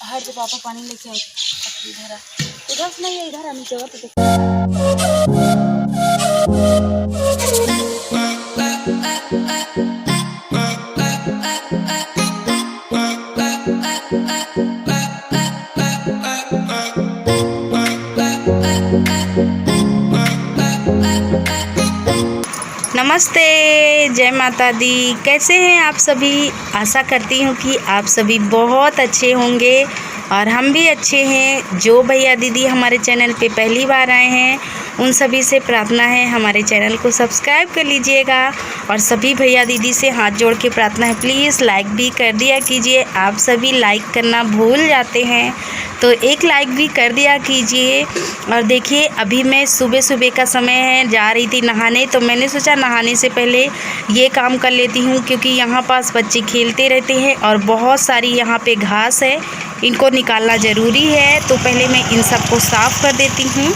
हर जो पापा पानी लेके आए इधर से नहीं है, इधर आनी चाहिए। तो नमस्ते, जय माता दी। कैसे हैं आप सभी? आशा करती हूँ कि आप सभी बहुत अच्छे होंगे और हम भी अच्छे हैं। जो भैया दीदी हमारे चैनल पे पहली बार आए हैं उन सभी से प्रार्थना है हमारे चैनल को सब्सक्राइब कर लीजिएगा। और सभी भैया दीदी से हाथ जोड़ के प्रार्थना है, प्लीज़ लाइक भी कर दिया कीजिए। आप सभी लाइक करना भूल जाते हैं तो एक लाइक भी कर दिया कीजिए। और देखिए अभी मैं सुबह का समय है, जा रही थी नहाने, तो मैंने सोचा नहाने से पहले ये काम कर लेती हूँ, क्योंकि यहाँ पास बच्चे खेलते रहते हैं और बहुत सारी यहाँ पे घास है, इनको निकालना ज़रूरी है। तो पहले मैं इन सबको साफ़ कर देती हूँ।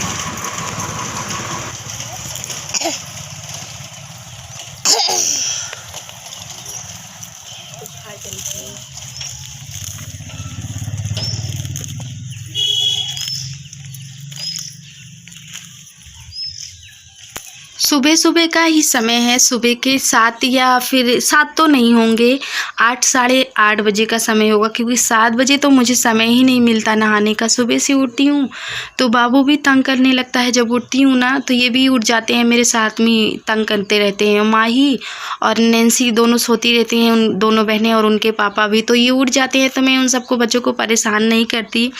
सुबह का ही समय है, सुबह के 7 या फिर 7 तो नहीं होंगे, 8 साढ़े 8 बजे का समय होगा, क्योंकि 7 बजे तो मुझे समय ही नहीं मिलता नहाने का। सुबह से उठती हूँ तो बाबू भी तंग करने लगता है। जब उठती हूँ ना तो ये भी उठ जाते हैं, मेरे साथ में तंग करते रहते हैं। माही और नैन्सी दोनों सोती रहती हैं, उन दोनों बहनें और उनके पापा भी, तो ये उठ जाते हैं। तो मैं उन सबको बच्चों को परेशान नहीं करती,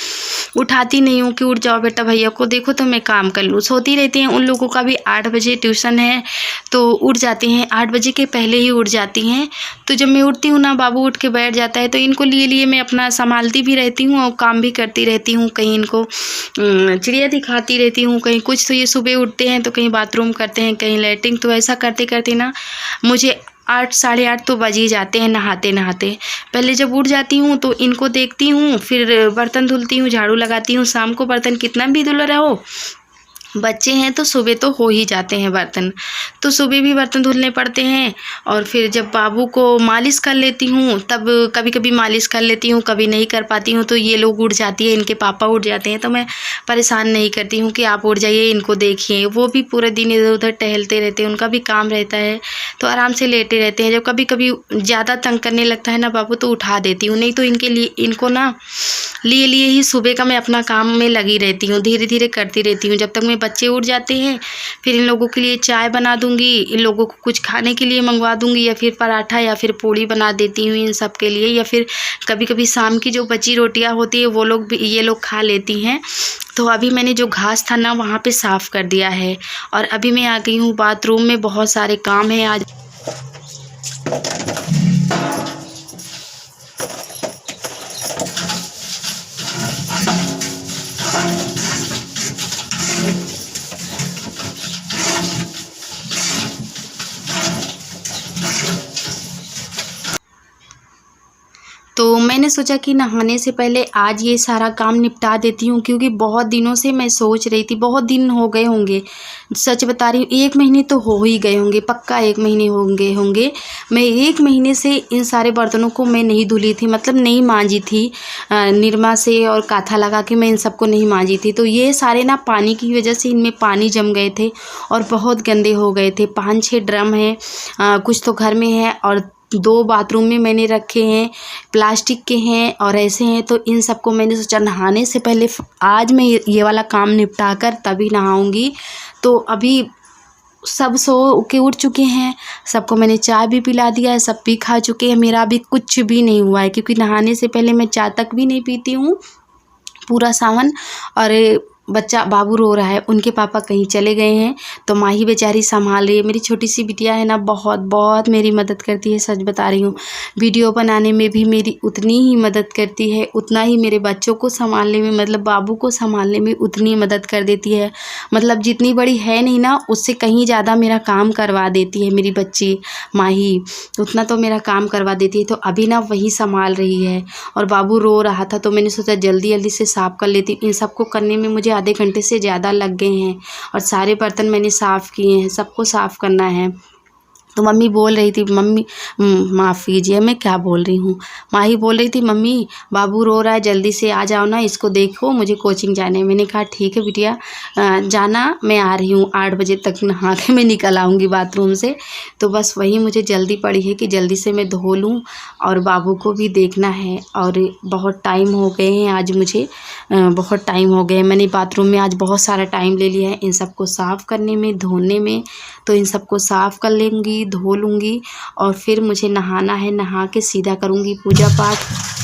उठाती नहीं हूँ कि उठ जाओ बेटा, भैया को देखो तो मैं काम कर लूँ। सोती रहती हैं। उन लोगों का भी 8 बजे ट्यूशन है तो उठ जाते हैं, 8 बजे के पहले ही उठ जाती हैं। तो जब मैं उठती हूँ ना, बाबू उठ के बैठ जाता है, तो इनको लिए मैं अपना संभालती भी रहती हूँ और काम भी करती रहती हूँ। कहीं इनको चिड़िया दिखाती रहती हूँ, कहीं कुछ। तो ये सुबह उठते हैं तो कहीं बाथरूम करते हैं, कहीं लैट्रिन। तो ऐसा करते करते ना मुझे 8 साढ़े 8 तो बज ही जाते हैं नहाते नहाते। पहले जब उठ जाती हूँ तो इनको देखती हूँ, फिर बर्तन धुलती हूँ, झाड़ू लगाती हूँ। शाम को बर्तन कितना भी धुल रहो, बच्चे हैं तो सुबह तो हो ही जाते हैं बर्तन, तो सुबह भी बर्तन धुलने पड़ते हैं। और फिर जब बाबू को मालिश कर लेती हूँ, तब कभी कभी मालिश कर लेती हूँ, कभी नहीं कर पाती हूँ। तो ये लोग उठ जाती है, इनके पापा उठ जाते हैं, तो मैं परेशान नहीं करती हूँ कि आप उठ जाइए, इनको देखिए। वो भी पूरे दिन इधर उधर टहलते रहते हैं, उनका भी काम रहता है, तो आराम से लेटे रहते हैं। जब कभी कभी ज़्यादा तंग करने लगता है ना बाबू, तो उठा देती हूँ, नहीं तो इनके लिए इनको ना लिए ही सुबह का मैं अपना काम में लगी रहती हूँ, धीरे धीरे करती रहती हूँ जब तक मैं बच्चे उठ जाते हैं। फिर इन लोगों के लिए चाय बना दूँगी, इन लोगों को कुछ खाने के लिए मंगवा दूँगी, या फिर पराठा या फिर पूड़ी बना देती हूँ इन सब के लिए। या फिर कभी कभी शाम की जो बची रोटियाँ होती है वो लोग भी ये लोग खा लेती हैं। तो अभी मैंने जो घास था ना वहाँ पे साफ़ कर दिया है, और अभी मैं आ गई हूँ बाथरूम में। बहुत सारे काम हैं आज। तो मैंने सोचा कि नहाने से पहले आज ये सारा काम निपटा देती हूँ, क्योंकि बहुत दिनों से मैं सोच रही थी, बहुत दिन हो गए होंगे, सच बता रही हूँ, 1 महीने तो हो ही गए होंगे, पक्का 1 महीने होंगे। मैं 1 महीने से इन सारे बर्तनों को मैं नहीं धुली थी, मतलब नहीं मांजी थी, निरमा से और काथा लगा के मैं इन सबको नहीं मांजी थी। तो ये सारे ना पानी की वजह से इनमें पानी जम गए थे और बहुत गंदे हो गए थे। 5-6 ड्रम हैं, कुछ तो घर में है और 2 बाथरूम में मैंने रखे हैं, प्लास्टिक के हैं और ऐसे हैं। तो इन सबको मैंने सोचा नहाने से पहले आज मैं ये वाला काम निपटा कर तभी नहाऊंगी। तो अभी सब सो के उठ चुके हैं, सबको मैंने चाय भी पिला दिया है, सब भी खा चुके हैं। मेरा अभी कुछ भी नहीं हुआ है, क्योंकि नहाने से पहले मैं चाय तक भी नहीं पीती हूँ पूरा सावन। और बच्चा बाबू रो रहा है, उनके पापा कहीं चले गए हैं, तो माही बेचारी संभाल रही है। मेरी छोटी सी बिटिया है ना, बहुत मेरी मदद करती है, सच बता रही हूँ। वीडियो बनाने में भी मेरी उतनी ही मदद करती है, उतना ही मेरे बच्चों को संभालने में, मतलब बाबू को संभालने में उतनी मदद कर देती है। मतलब जितनी बड़ी है नहीं ना, उससे कहीं ज़्यादा मेरा काम करवा देती है मेरी बच्ची माही, उतना तो मेरा काम करवा देती है। तो अभी ना वही संभाल रही है और बाबू रो रहा था, तो मैंने सोचा जल्दी से साफ़ कर लेती हूँ। इन सबको करने में मुझे आधे घंटे से ज़्यादा लग गए हैं और सारे बर्तन मैंने साफ़ किए हैं, सबको साफ़ करना है। तो मम्मी बोल रही थी, मम्मी माफ़ कीजिए मैं क्या बोल रही हूँ, माही बोल रही थी मम्मी बाबू रो रहा है जल्दी से आ जाओ ना, इसको देखो मुझे कोचिंग जाना है। मैंने कहा ठीक है बिटिया जाना, मैं आ रही हूँ 8 बजे तक नहा के मैं निकल आऊँगी बाथरूम से। तो बस वही मुझे जल्दी पड़ी है कि जल्दी से मैं धो लूँ और बाबू को भी देखना है। और बहुत टाइम हो गए हैं आज मुझे, बहुत टाइम हो गए, मैंने बाथरूम में आज बहुत सारा टाइम ले लिया है इन सबको साफ़ करने में, धोने में। तो इन सबको साफ़ कर लूँगी, धो लूँगी और फिर मुझे नहाना है, नहा के सीधा करूँगी पूजा पाठ।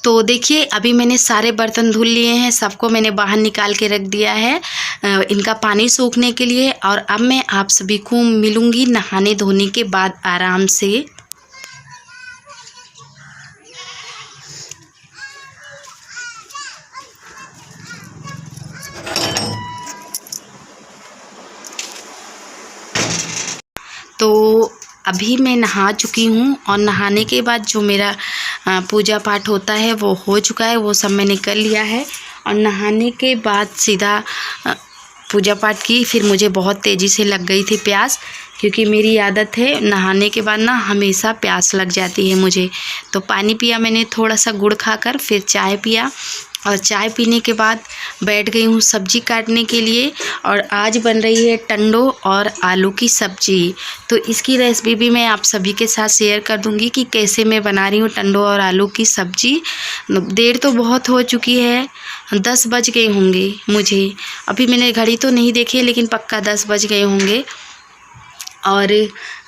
तो देखिए अभी मैंने सारे बर्तन धुल लिए हैं, सबको मैंने बाहर निकाल के रख दिया है इनका पानी सूखने के लिए। और अब मैं आप सभी को मिलूँगी नहाने धोने के बाद आराम से। तो अभी मैं नहा चुकी हूँ और नहाने के बाद जो मेरा पूजा पाठ होता है वो हो चुका है, वो सब मैंने कर लिया है। और नहाने के बाद सीधा पूजा पाठ की, फिर मुझे बहुत तेज़ी से लग गई थी प्यास, क्योंकि मेरी आदत है नहाने के बाद ना हमेशा प्यास लग जाती है मुझे। तो पानी पिया मैंने, थोड़ा सा गुड़ खाकर, फिर चाय पिया और चाय पीने के बाद बैठ गई हूँ सब्ज़ी काटने के लिए। और आज बन रही है टंडो और आलू की सब्ज़ी। तो इसकी रेसिपी भी मैं आप सभी के साथ शेयर कर दूँगी कि कैसे मैं बना रही हूँ टंडो और आलू की सब्ज़ी। देर तो बहुत हो चुकी है, 10 बज गए होंगे मुझे, अभी मैंने घड़ी तो नहीं देखी लेकिन पक्का 10 बज गए होंगे। और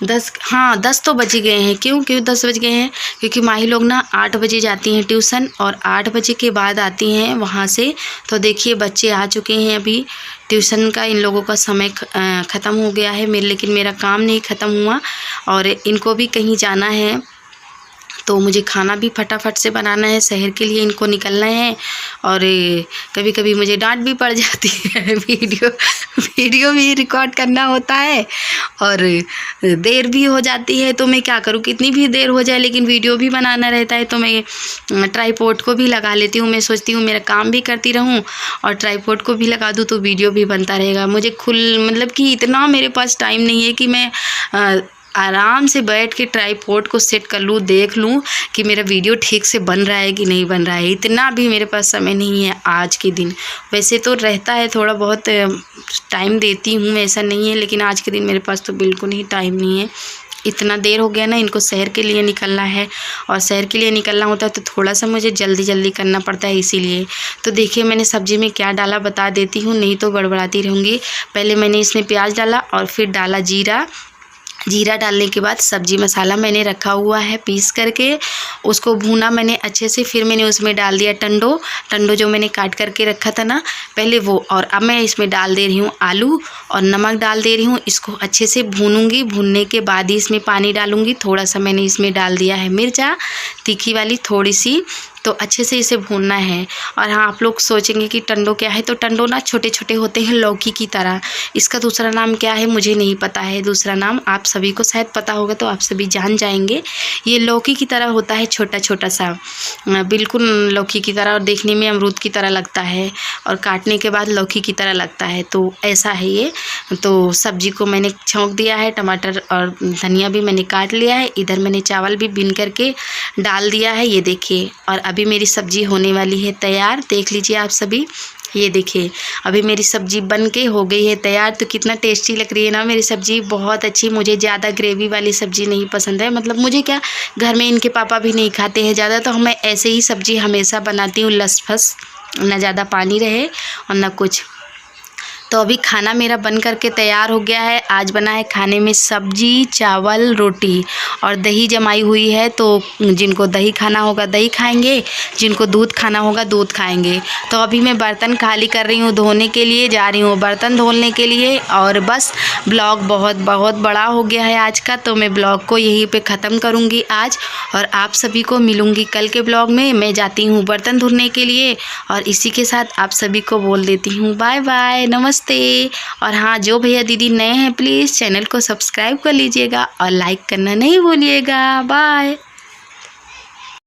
10 तो बज गए हैं। क्यों 10 बज गए हैं? क्योंकि माही लोग ना 8 बजे जाती हैं ट्यूशन और 8 बजे के बाद आती हैं वहाँ से। तो देखिए बच्चे आ चुके हैं अभी ट्यूशन का, इन लोगों का समय ख़त्म हो गया है लेकिन मेरा काम नहीं ख़त्म हुआ और इनको भी कहीं जाना है। तो मुझे खाना भी फटाफट से बनाना है, शहर के लिए इनको निकलना है। और कभी कभी मुझे डांट भी पड़ जाती है, वीडियो भी रिकॉर्ड करना होता है और देर भी हो जाती है। तो मैं क्या करूँ, कितनी भी देर हो जाए लेकिन वीडियो भी बनाना रहता है। तो मैं ट्राइपॉड को भी लगा लेती हूँ। मैं सोचती हूँ मेरा काम भी करती रहूँ और ट्राइपॉड को भी लगा दूँ तो वीडियो भी बनता रहेगा। मुझे मतलब कि इतना मेरे पास टाइम नहीं है कि मैं आराम से बैठ के ट्राइपॉड को सेट कर लूँ, देख लूँ कि मेरा वीडियो ठीक से बन रहा है कि नहीं बन रहा है। इतना भी मेरे पास समय नहीं है आज के दिन। वैसे तो रहता है, थोड़ा बहुत टाइम देती हूँ, ऐसा नहीं है, लेकिन आज के दिन मेरे पास तो बिल्कुल ही टाइम नहीं है। इतना देर हो गया ना, इनको शहर के लिए निकलना है और शहर के लिए निकलना होता है तो थोड़ा सा मुझे जल्दी जल्दी करना पड़ता है इसीलिए। तो देखिए मैंने सब्ज़ी में क्या डाला बता देती हूँ, नहीं तो गड़बड़ाती रहूँगी। पहले मैंने इसमें प्याज डाला और फिर डाला जीरा, जीरा डालने के बाद सब्जी मसाला मैंने रखा हुआ है पीस करके, उसको भूना मैंने अच्छे से। फिर मैंने उसमें डाल दिया टंडो जो मैंने काट करके रखा था ना पहले वो। और अब मैं इसमें डाल दे रही हूँ आलू और नमक डाल दे रही हूँ। इसको अच्छे से भूनूंगी, भूनने के बाद ही इसमें पानी डालूंगी। थोड़ा सा मैंने इसमें डाल दिया है मिर्चा तीखी वाली थोड़ी सी, तो अच्छे से इसे भूनना है। और हाँ, आप लोग सोचेंगे कि टंडो क्या है, तो टंडो ना छोटे छोटे होते हैं लौकी की तरह। इसका दूसरा नाम क्या है मुझे नहीं पता है, दूसरा नाम आप सभी को शायद पता होगा तो आप सभी जान जाएंगे। ये लौकी की तरह होता है, छोटा छोटा सा, बिल्कुल लौकी की तरह, और देखने में अमरूद की तरह लगता है और काटने के बाद लौकी की तरह लगता है, तो ऐसा है ये। तो सब्जी को मैंने छौंक दिया है, टमाटर और धनिया भी मैंने काट लिया है। इधर मैंने चावल भी बीन करके डाल दिया है, ये देखिए। और अभी मेरी सब्जी होने वाली है तैयार, देख लीजिए आप सभी। ये देखिए अभी मेरी सब्जी बन के हो गई है तैयार। तो कितना टेस्टी लग रही है ना मेरी सब्जी, बहुत अच्छी। मुझे ज़्यादा ग्रेवी वाली सब्जी नहीं पसंद है, मतलब मुझे क्या, घर में इनके पापा भी नहीं खाते हैं ज़्यादा, तो मैं ऐसे ही सब्जी हमेशा बनाती हूँ, लसफस, ना ज़्यादा पानी रहे और ना कुछ। तो अभी खाना मेरा बन करके तैयार हो गया है। आज बना है खाने में सब्जी, चावल, रोटी और दही जमाई हुई है। तो जिनको दही खाना होगा दही खाएंगे, जिनको दूध खाना होगा दूध खाएंगे। तो अभी मैं बर्तन खाली कर रही हूँ, धोने के लिए जा रही हूँ, बर्तन धोने के लिए। और बस ब्लॉग बहुत बहुत बड़ा हो गया है आज का, तो मैं ब्लॉग को यहीं पे ख़त्म करूँगी आज। और आप सभी को मिलूँगी कल के ब्लॉग में। मैं जाती हूँ बर्तन धोने के लिए, और इसी के साथ आप सभी को बोल देती हूँ बाय बाय, नमस्ते। और हाँ, जो भैया दीदी नए हैं प्लीज़ चैनल को सब्सक्राइब कर लीजिएगा और लाइक करना नहीं भूलिएगा। बाय।